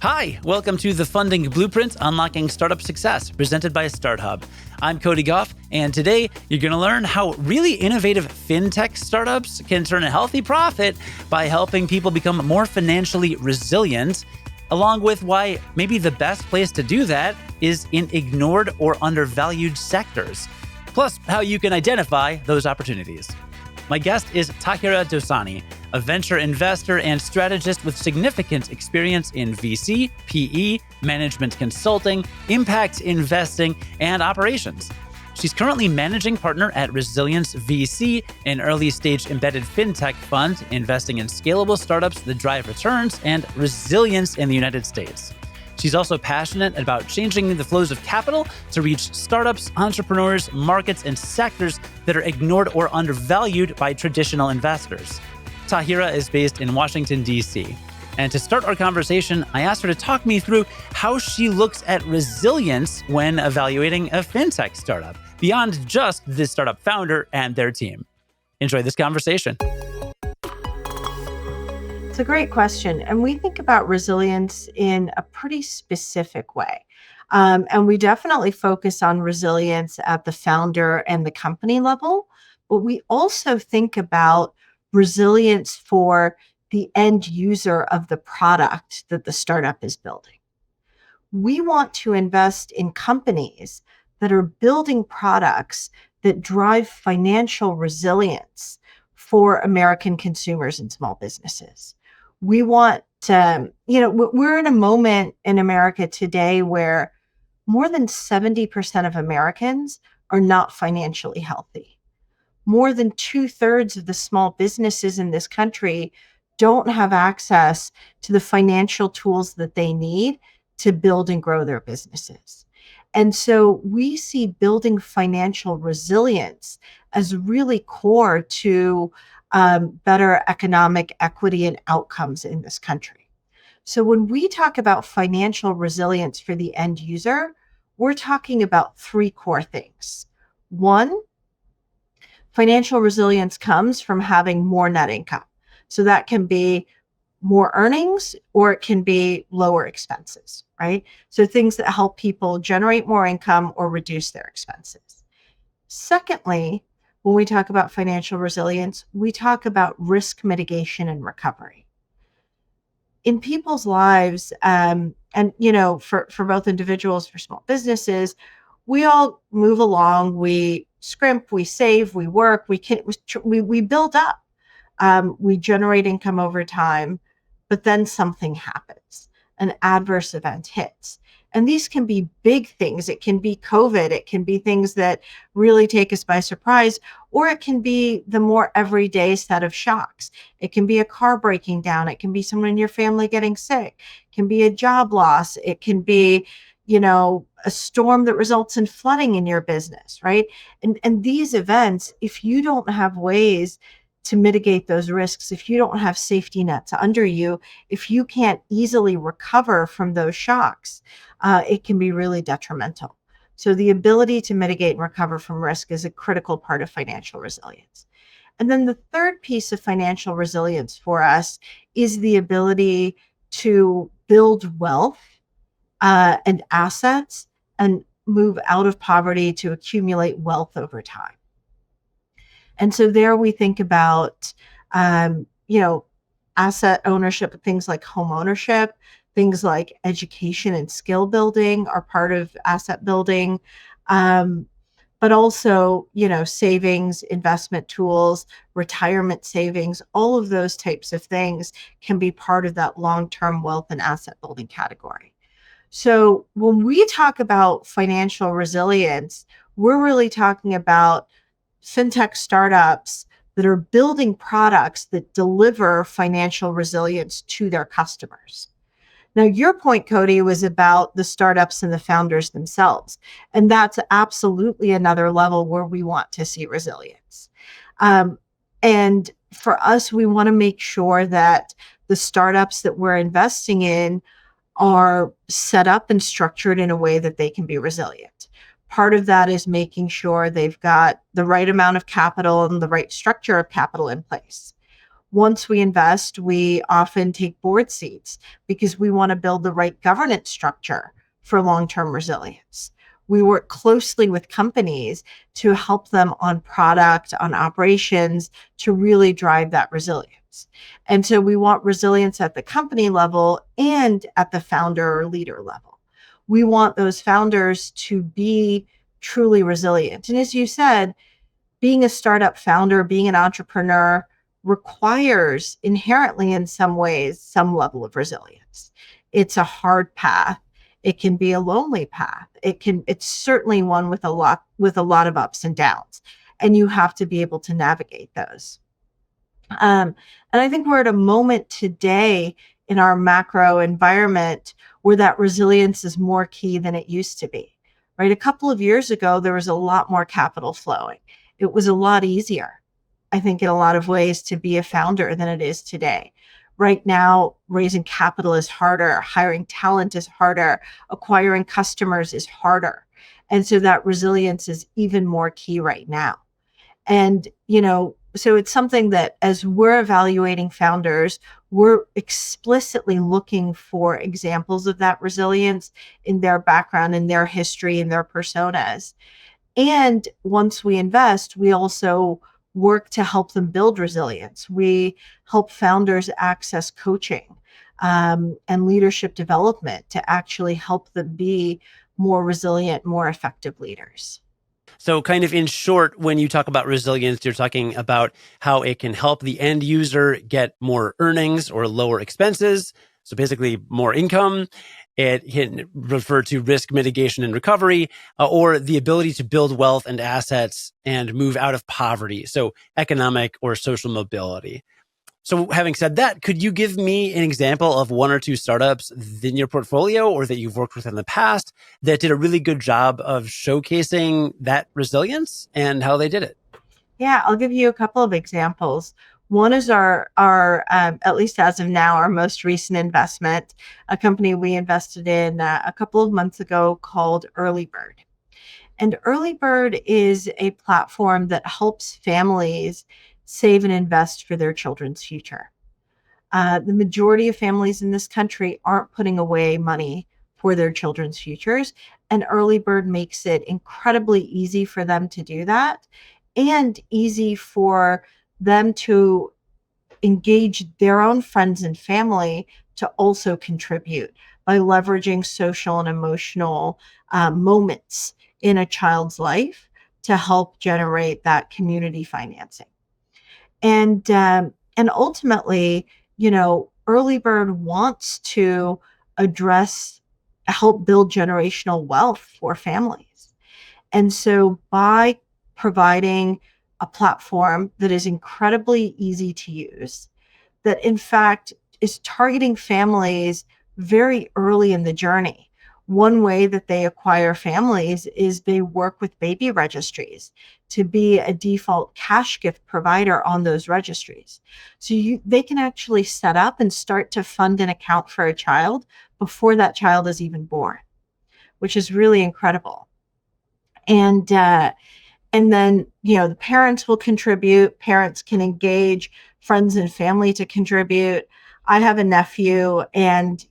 Hi, welcome to the Funding Blueprint Unlocking Startup Success, presented by StartHub. I'm Cody Goff, and today you're going to learn how really innovative FinTech startups can turn a healthy profit by helping people become more financially resilient, along with why maybe the best place to do that is in ignored or undervalued sectors, plus how you can identify those opportunities. My guest is Tahira Dosani, a venture investor and strategist with significant experience in VC, PE, management consulting, impact investing, and operations. She's currently managing partner at Resilience VC, an early-stage embedded fintech fund investing in scalable startups that drive returns and resilience in the United States. She's also passionate about changing the flows of capital to reach startups, entrepreneurs, markets, and sectors that are ignored or undervalued by traditional investors. Tahira is based in Washington, D.C. And to start our conversation, I asked her to talk me through how she looks at resilience when evaluating a fintech startup, beyond just the startup founder and their team. Enjoy this conversation. It's a great question. And we think about resilience in a pretty specific way. And we definitely focus on resilience at the founder and the company level. But we also think about resilience for the end user of the product that the startup is building. We want to invest in companies that are building products that drive financial resilience for American consumers and small businesses. We want to, we're in a moment in America today where more than 70% of Americans are not financially healthy. More than 2/3 of the small businesses in this country don't have access to the financial tools that they need to build and grow their businesses. And so we see building financial resilience as really core to better economic equity and outcomes in this country. So when we talk about financial resilience for the end user, we're talking about three core things. One, financial resilience comes from having more net income. So that can be more earnings or it can be lower expenses, right? So things that help people generate more income or reduce their expenses. Secondly, when we talk about financial resilience, we talk about risk mitigation and recovery. In people's lives, for both individuals, for small businesses, we all move along, we scrimp, we save, we work, we build up, we generate income over time, but then something happens, an adverse event hits. And these can be big things. It can be COVID. It can be things that really take us by surprise, or it can be the more everyday set of shocks. It can be a car breaking down. It can be someone in your family getting sick. It can be a job loss. It can be, a storm that results in flooding in your business, right? And these events, if you don't have ways to mitigate those risks, if you don't have safety nets under you, if you can't easily recover from those shocks, it can be really detrimental. So the ability to mitigate and recover from risk is a critical part of financial resilience. And then the third piece of financial resilience for us is the ability to build wealth and assets and move out of poverty to accumulate wealth over time. And so there we think about, asset ownership, things like home ownership, things like education and skill building are part of asset building. But also, savings, investment tools, retirement savings, all of those types of things can be part of that long-term wealth and asset building category. So when we talk about financial resilience, we're really talking about fintech startups that are building products that deliver financial resilience to their customers. Now, your point, Cody, was about the startups and the founders themselves. And that's absolutely another level where we want to see resilience. And for us, we want to make sure that the startups that we're investing in are set up and structured in a way that they can be resilient. Part of that is making sure they've got the right amount of capital and the right structure of capital in place. Once we invest, we often take board seats because we want to build the right governance structure for long-term resilience. We work closely with companies to help them on product, on operations, to really drive that resilience. And so we want resilience at the company level and at the founder or leader level. We want those founders to be truly resilient. And as you said, being a startup founder, being an entrepreneur requires inherently in some ways some level of resilience. It's a hard path. It can be a lonely path. It's certainly one with a lot of ups and downs. And you have to be able to navigate those. And I think we're at a moment today in our macro environment where that resilience is more key than it used to be, right? A couple of years ago, there was a lot more capital flowing. It was a lot easier, I think, in a lot of ways to be a founder than it is today. Right now, raising capital is harder, hiring talent is harder, acquiring customers is harder. And so that resilience is even more key right now. And, so it's something that as we're evaluating founders, we're explicitly looking for examples of that resilience in their background, in their history, in their personas. And once we invest, we also work to help them build resilience. We help founders access coaching and leadership development to actually help them be more resilient, more effective leaders. So kind of in short, when you talk about resilience, you're talking about how it can help the end user get more earnings or lower expenses. So basically more income. It can refer to risk mitigation and recovery, or the ability to build wealth and assets and move out of poverty. So economic or social mobility. So having said that, could you give me an example of one or two startups in your portfolio or that you've worked with in the past that did a really good job of showcasing that resilience and how they did it? Yeah, I'll give you a couple of examples. One is our at least as of now, our most recent investment, a company we invested in a couple of months ago called Earlybird. And Earlybird is a platform that helps families save and invest for their children's future. The majority of families in this country aren't putting away money for their children's futures, and Earlybird makes it incredibly easy for them to do that and easy for them to engage their own friends and family to also contribute by leveraging social and emotional moments in a child's life to help generate that community financing. And ultimately, Earlybird wants to address, help build generational wealth for families. And so by providing a platform that is incredibly easy to use, that in fact is targeting families very early in the journey. One way that they acquire families is they work with baby registries to be a default cash gift provider on those registries. So they can actually set up and start to fund an account for a child before that child is even born, which is really incredible. And then, the parents will contribute. Parents can engage friends and family to contribute. I have a nephew, and,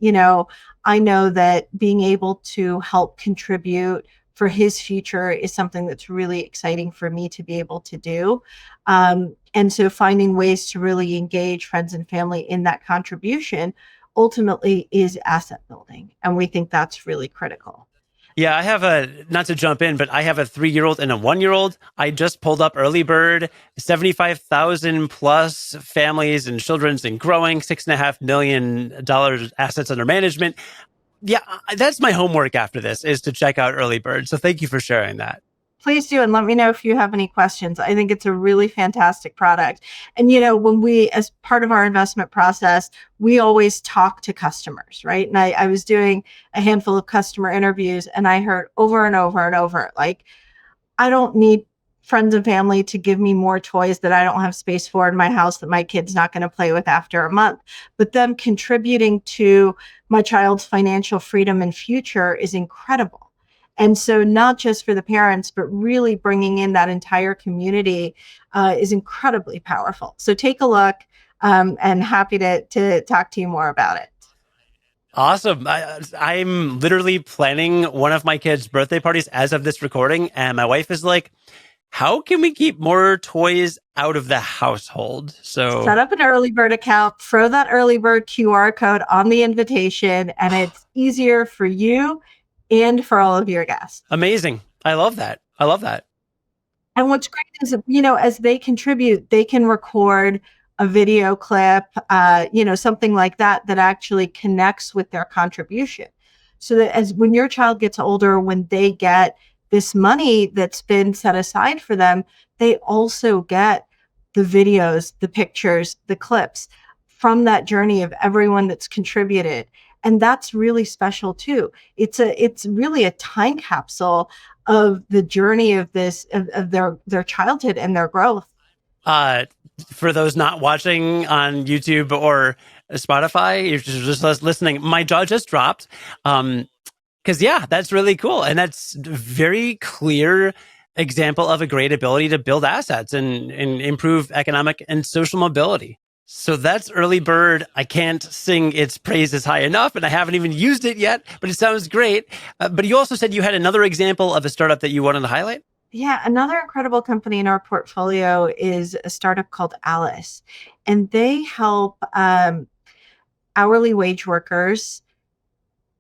I know that being able to help contribute for his future is something that's really exciting for me to be able to do. And so finding ways to really engage friends and family in that contribution ultimately is asset building. And we think that's really critical. Yeah, I have not to jump in, but I have a 3-year-old and a 1-year-old. I just pulled up Earlybird, 75,000 plus families and children's and growing, $6.5 million assets under management. Yeah, that's my homework after this is to check out Earlybird. So thank you for sharing that. Please do. And let me know if you have any questions. I think it's a really fantastic product. And, when we, as part of our investment process, we always talk to customers, right? And I was doing a handful of customer interviews and I heard over and over and over, like, I don't need friends and family to give me more toys that I don't have space for in my house that my kid's not going to play with after a month. But them contributing to my child's financial freedom and future is incredible. And so not just for the parents, but really bringing in that entire community is incredibly powerful. So take a look. and happy to talk to you more about it. Awesome. I'm literally planning one of my kids' birthday parties as of this recording. And my wife is like, how can we keep more toys out of the household? So Set up an early bird account, throw that early bird QR code on the invitation, and it's easier for you and for all of your guests. amazing. I love that. I love that. And what's great is, as they contribute, they can record a video clip, something like that, that actually connects with their contribution. So that as when your child gets older, when they get this money that's been set aside for them, they also get the videos, the pictures, the clips from that journey of everyone that's contributed. And that's really special too. It's really a time capsule of the journey of this of their childhood and their growth. Uh, for those not watching on YouTube or Spotify, you're just listening. My jaw just dropped. Because yeah, that's really cool, and that's very clear example of a great ability to build assets and improve economic and social mobility. So that's early bird. I can't sing its praises high enough, and I haven't even used it yet, but it sounds great. But you also said you had another example of a startup that you wanted to highlight. Yeah, another incredible company in our portfolio is a startup called Alice, and they help hourly wage workers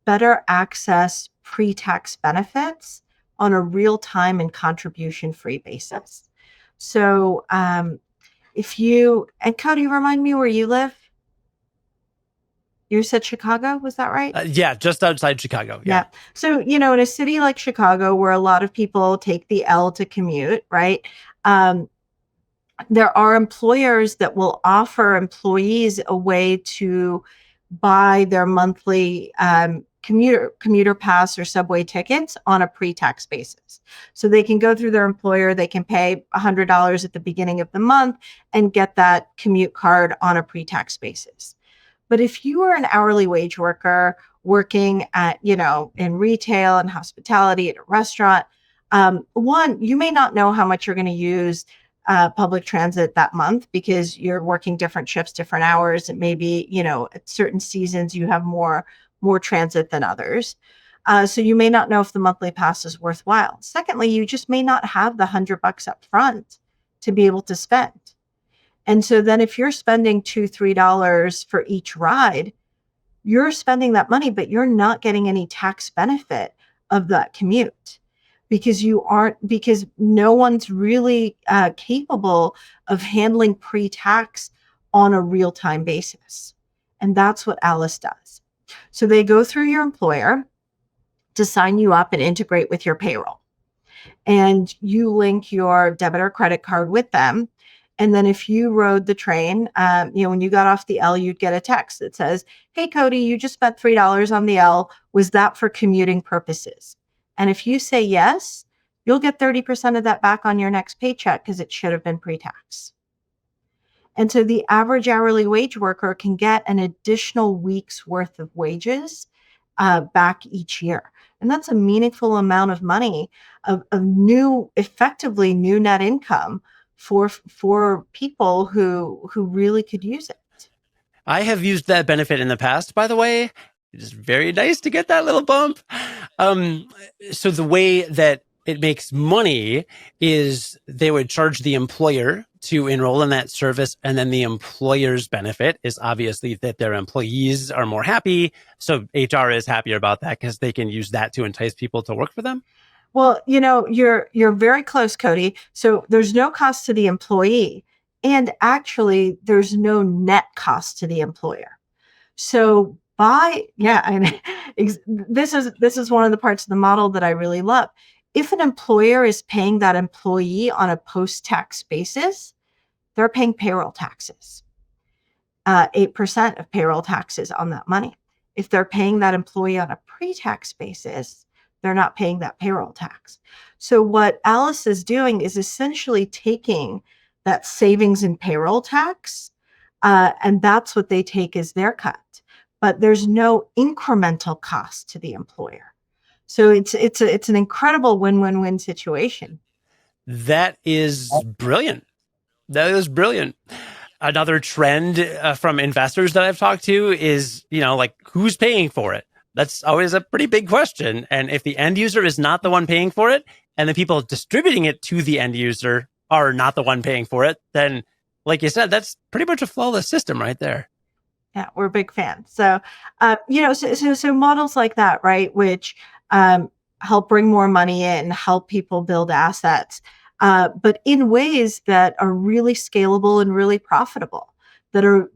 better access pre-tax benefits on a real-time and contribution-free basis. So and Cody, remind me where you live. You said Chicago, was that right? Yeah, just outside Chicago. Yeah. So, in a city like Chicago, where a lot of people take the L to commute, right? There are employers that will offer employees a way to buy their monthly commuter pass or subway tickets on a pre-tax basis. So they can go through their employer, they can pay $100 at the beginning of the month and get that commute card on a pre-tax basis. But if you are an hourly wage worker working at, in retail and hospitality at a restaurant, one, you may not know how much you're going to use public transit that month because you're working different shifts, different hours. And maybe, at certain seasons you have more transit than others. So you may not know if the monthly pass is worthwhile. Secondly, you just may not have the $100 up front to be able to spend. And so then if you're spending $2, $3 for each ride, you're spending that money, but you're not getting any tax benefit of that commute because no one's really capable of handling pre-tax on a real-time basis. And that's what Alice does. So they go through your employer to sign you up and integrate with your payroll. And you link your debit or credit card with them. And then if you rode the train, when you got off the L, you'd get a text that says, "Hey, Cody, you just spent $3 on the L. Was that for commuting purposes?" And if you say yes, you'll get 30% of that back on your next paycheck because it should have been pre-tax. And so the average hourly wage worker can get an additional week's worth of wages back each year. And that's a meaningful amount of money of effectively new net income for people who really could use it. I have used that benefit in the past, by the way. It is very nice to get that little bump. So the way that it makes money is they would charge the employer to enroll in that service. And then the employer's benefit is obviously that their employees are more happy. So HR is happier about that because they can use that to entice people to work for them. Well, you're very close, Cody. So there's no cost to the employee. And actually, there's no net cost to the employer. So and this is one of the parts of the model that I really love. If an employer is paying that employee on a post-tax basis, they're paying payroll taxes, 8% of payroll taxes on that money. If they're paying that employee on a pre-tax basis, they're not paying that payroll tax. So what Alice is doing is essentially taking that savings in payroll tax, and that's what they take as their cut. But there's no incremental cost to the employer. So it's an incredible win-win-win situation. That is brilliant. That is brilliant. Another trend from investors that I've talked to is, like who's paying for it? That's always a pretty big question. And if the end user is not the one paying for it and the people distributing it to the end user are not the one paying for it, then like you said, that's pretty much a flawless system right there. Yeah, we're big fans. So, so models like that, right, which help bring more money in, help people build assets, but in ways that are really scalable and really profitable. That are,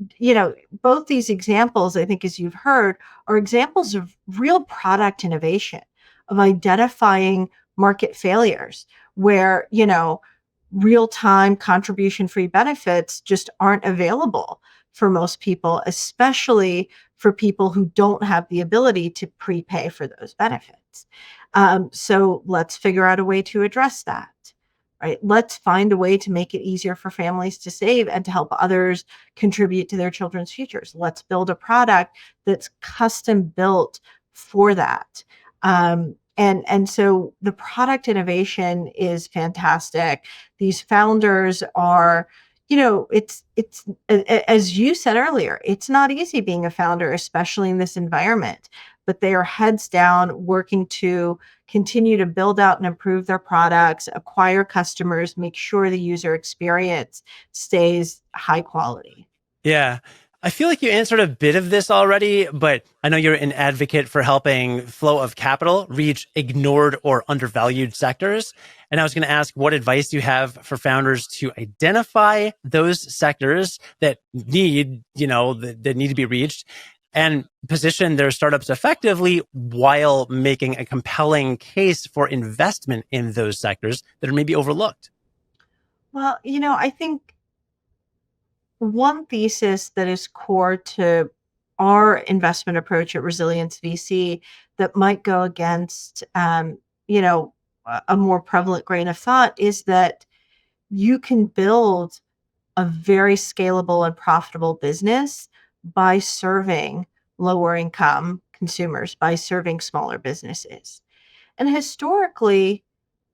both these examples, I think, as you've heard, are examples of real product innovation, of identifying market failures where, real time contribution free benefits just aren't available for most people, especially for people who don't have the ability to prepay for those benefits. So let's figure out a way to address that, right? Let's find a way to make it easier for families to save and to help others contribute to their children's futures. Let's build a product that's custom built for that. And so the product innovation is fantastic. These founders are, it's as you said earlier, it's not easy being a founder, especially in this environment, but they are heads down working to continue to build out and improve their products, acquire customers, make sure the user experience stays high quality. Yeah. I feel like you answered a bit of this already, but I know you're an advocate for helping flow of capital reach ignored or undervalued sectors. And I was going to ask what advice you have for founders to identify those sectors that need, that need to be reached and position their startups effectively while making a compelling case for investment in those sectors that are maybe overlooked. Well, I think one thesis that is core to our investment approach at Resilience VC that might go against, a more prevalent grain of thought is that you can build a very scalable and profitable business by serving lower income consumers, by serving smaller businesses. And historically,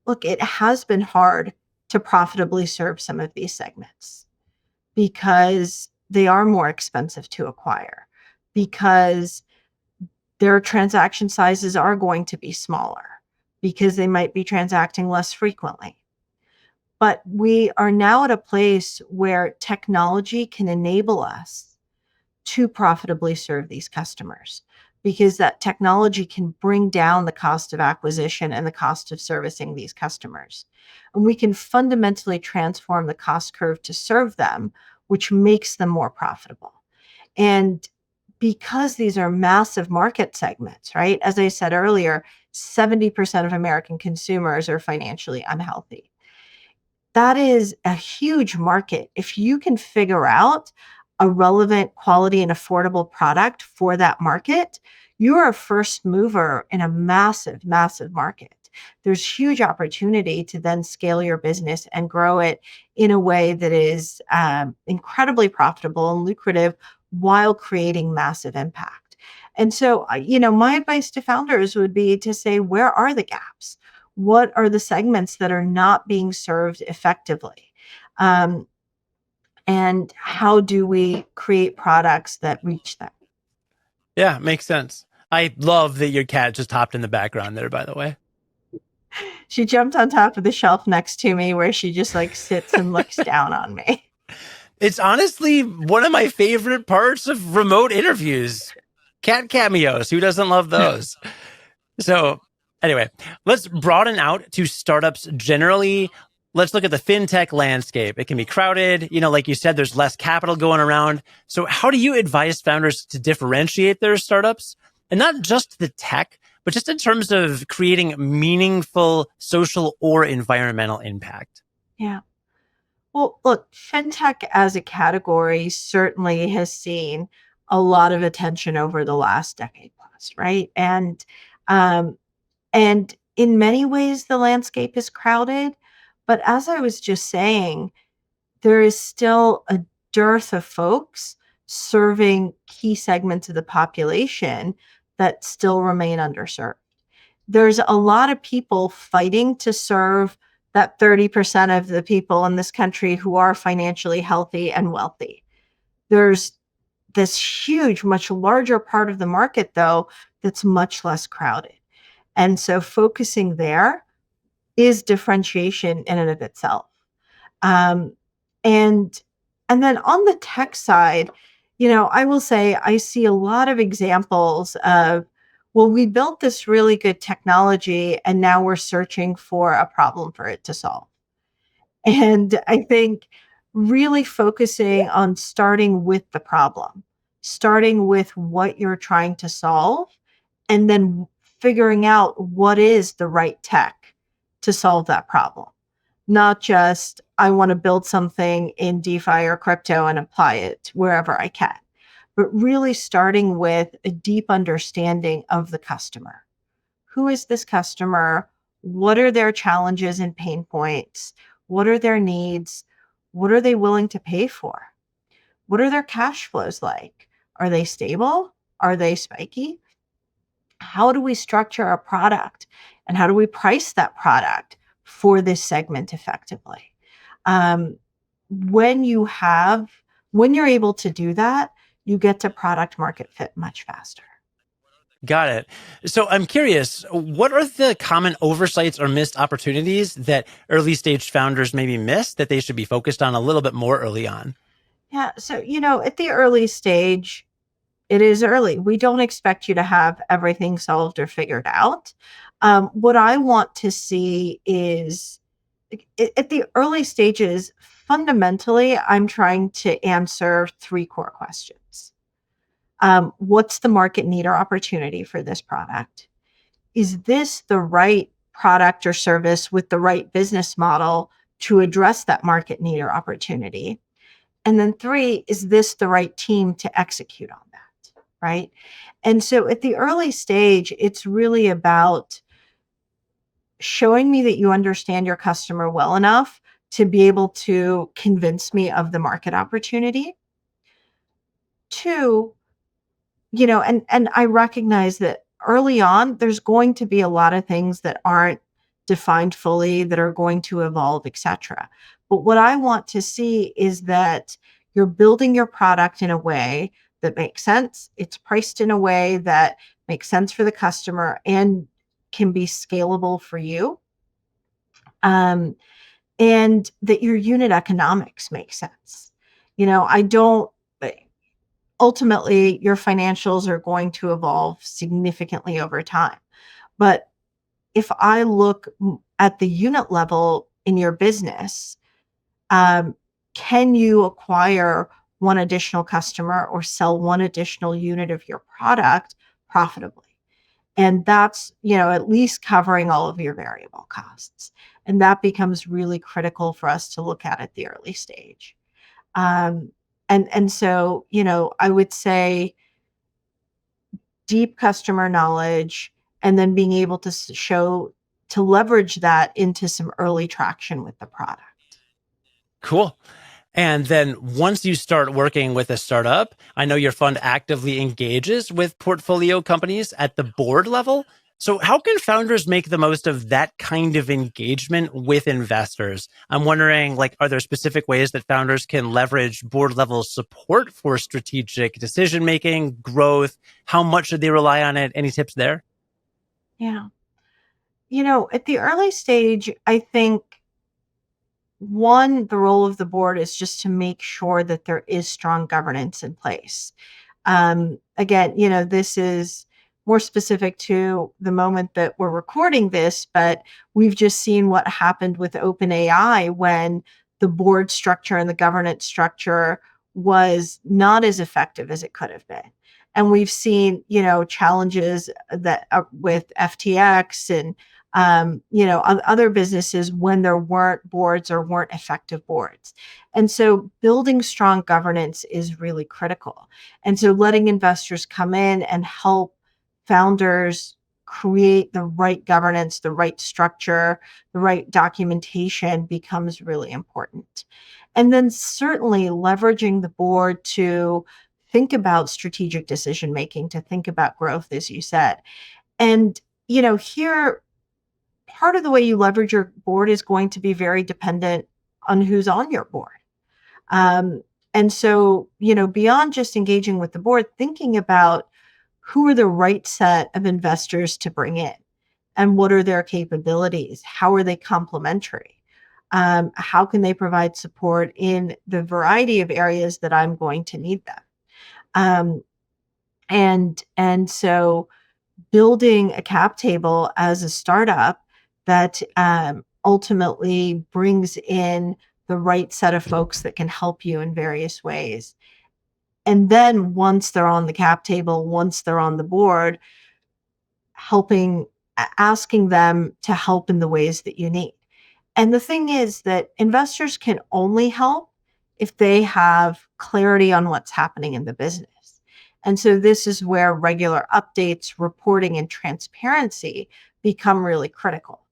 look, it has been hard to profitably serve some of these segments because they are more expensive to acquire, because their transaction sizes are going to be smaller, because they might be transacting less frequently. But we are now at a place where technology can enable us to profitably serve these customers because that technology can bring down the cost of acquisition and the cost of servicing these customers. And we can fundamentally transform the cost curve to serve them, which makes them more profitable. And because these are massive market segments, right? As I said earlier, 70% of American consumers are financially unhealthy. That is a huge market. If you can figure out a relevant, quality, and affordable product for that market, you're a first mover in a massive, massive market. There's huge opportunity to then scale your business and grow it in a way that is incredibly profitable and lucrative while creating massive impact. And so, my advice to founders would be to say, where are the gaps? What are the segments that are not being served effectively? And how do we create products that reach them? Yeah, makes sense. I love that your cat just hopped in the background there, by the way. She jumped on top of the shelf next to me where she just like sits and looks down on me. It's honestly one of my favorite parts of remote interviews. Cat cameos. Who doesn't love those? So anyway, let's broaden out to startups generally. Let's look at the fintech landscape. It can be crowded. Like you said, there's less capital going around. So how do you advise founders to differentiate their startups? And not just the tech, but just in terms of creating meaningful social or environmental impact. Yeah. Well, look, fintech as a category certainly has seen a lot of attention over the last decade plus, right? Um, and in many ways, the landscape is crowded. But as I was just saying, there is still a dearth of folks serving key segments of the population that still remain underserved. There's a lot of people fighting to serve that 30% of the people in this country who are financially healthy and wealthy. There's this huge, much larger part of the market, though, that's much less crowded. And so focusing there is differentiation in and of itself. Um, and and then on the tech side, I will say I see a lot of examples of, well, we built this really good technology and now we're searching for a problem for it to solve. And I think really focusing on starting with the problem, starting with what you're trying to solve, and then figuring out what is the right tech to solve that problem. Not just, I want to build something in DeFi or crypto and apply it wherever I can, but really starting with a deep understanding of the customer. Who is this customer? What are their challenges and pain points? What are their needs? What are they willing to pay for? What are their cash flows like? Are they stable? Are they spiky? How do we structure our product and how do we price that product for this segment effectively? Um, when you have, when you're able to do that, you get to product market fit much faster. Got it. So I'm curious, what are the common oversights or missed opportunities that early stage founders maybe miss that they should be focused on a little bit more early on? Yeah. So, at the early stage, it is early. We don't expect you to have everything solved or figured out. What I want to see is at the early stages, fundamentally, I'm trying to answer three core questions. What's the market need or opportunity for this product? Is this the right product or service with the right business model to address that market need or opportunity? And then three, is this the right team to execute on that? Right. And so at the early stage, it's really about showing me that you understand your customer well enough to be able to convince me of the market opportunity. Two, and I recognize that early on, there's going to be a lot of things that aren't defined fully, that are going to evolve, etc. But what I want to see is that you're building your product in a way that makes sense. It's priced in a way that makes sense for the customer and can be scalable for you. Um, and that your unit economics make sense. I don't ultimately your financials are going to evolve significantly over time. But if I look at the unit level in your business, um, can you acquire one additional customer or sell one additional unit of your product profitably? And that's, at least covering all of your variable costs. And that becomes really critical for us to look at the early stage. Um, and so, I would say deep customer knowledge and then being able to to leverage that into some early traction with the product. Cool. And then once you start working with a startup, I know your fund actively engages with portfolio companies at the board level. So, how can founders make the most of that kind of engagement with investors? I'm wondering, are there specific ways that founders can leverage board level support for strategic decision making, growth? How much should they rely on it? Any tips there? Yeah. At the early stage, I think one, the role of the board is just to make sure that there is strong governance in place. Again, this is more specific to the moment that we're recording this, but we've just seen what happened with OpenAI when the board structure and the governance structure was not as effective as it could have been. And we've seen, challenges that with FTX and other businesses when there weren't boards or weren't effective boards. And so building strong governance is really critical. And so letting investors come in and help founders create the right governance, the right structure, the right documentation becomes really important. And then certainly leveraging the board to think about strategic decision making, to think about growth, as you said. And, here part of the way you leverage your board is going to be very dependent on who's on your board. And so, beyond just engaging with the board, thinking about who are the right set of investors to bring in and what are their capabilities? How are they complementary? How can they provide support in the variety of areas that I'm going to need them? And so building a cap table as a startup that ultimately brings in the right set of folks that can help you in various ways. And then once they're on the cap table, once they're on the board, asking them to help in the ways that you need. And the thing is that investors can only help if they have clarity on what's happening in the business. And so this is where regular updates, reporting, and transparency become really critical,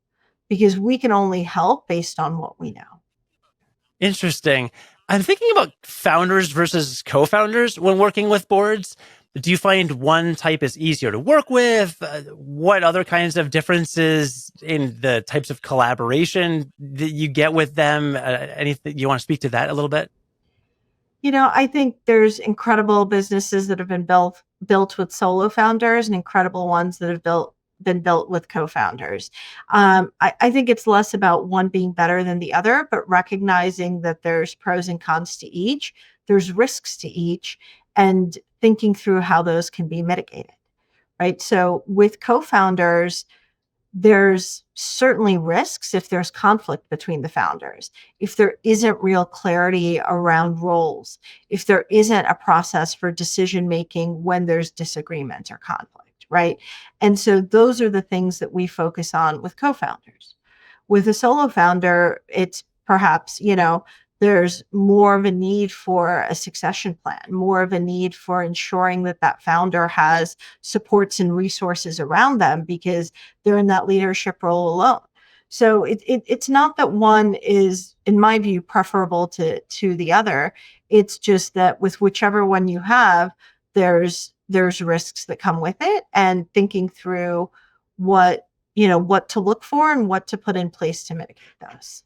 because we can only help based on what we know. Interesting. I'm thinking about founders versus co-founders when working with boards. Do you find one type is easier to work with? What other kinds of differences in the types of collaboration that you get with them? Anything you want to speak to that a little bit? I think there's incredible businesses that have been built with solo founders and incredible ones that have been built with co-founders. I think it's less about one being better than the other, but recognizing that there's pros and cons to each, there's risks to each, and thinking through how those can be mitigated, right? So with co-founders, there's certainly risks if there's conflict between the founders, if there isn't real clarity around roles, if there isn't a process for decision-making when there's disagreement or conflict, right? And so those are the things that we focus on with co-founders. With a solo founder, it's perhaps, there's more of a need for a succession plan, more of a need for ensuring that founder has supports and resources around them because they're in that leadership role alone. So it's not that one is, in my view, preferable to the other. It's just that with whichever one you have, there's risks that come with it, and thinking through what to look for and what to put in place to mitigate those.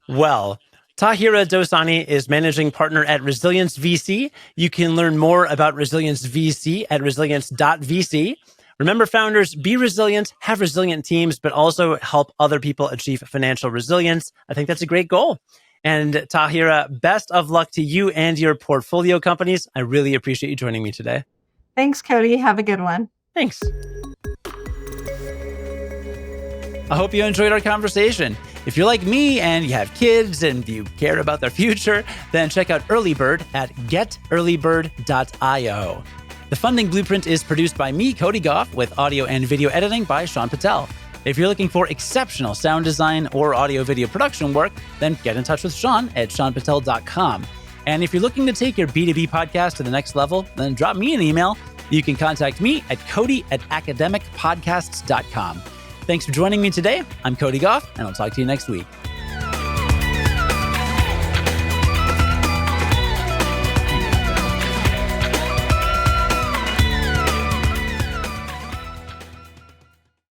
Well, Tahira Dosani is managing partner at Resilience VC. You can learn more about Resilience VC at resilience.vc. Remember, founders, be resilient, have resilient teams, but also help other people achieve financial resilience. I think that's a great goal. And Tahira, best of luck to you and your portfolio companies. I really appreciate you joining me today. Thanks, Cody. Have a good one. Thanks. I hope you enjoyed our conversation. If you're like me and you have kids and you care about their future, then check out Early Bird at getearlybird.io. The Funding Blueprint is produced by me, Cody Goff, with audio and video editing by Sean Patel. If you're looking for exceptional sound design or audio-video production work, then get in touch with Sean at seanpatel.com. And if you're looking to take your B2B podcast to the next level, then drop me an email. You can contact me at cody@academicpodcasts.com. Thanks for joining me today. I'm Cody Goff, and I'll talk to you next week.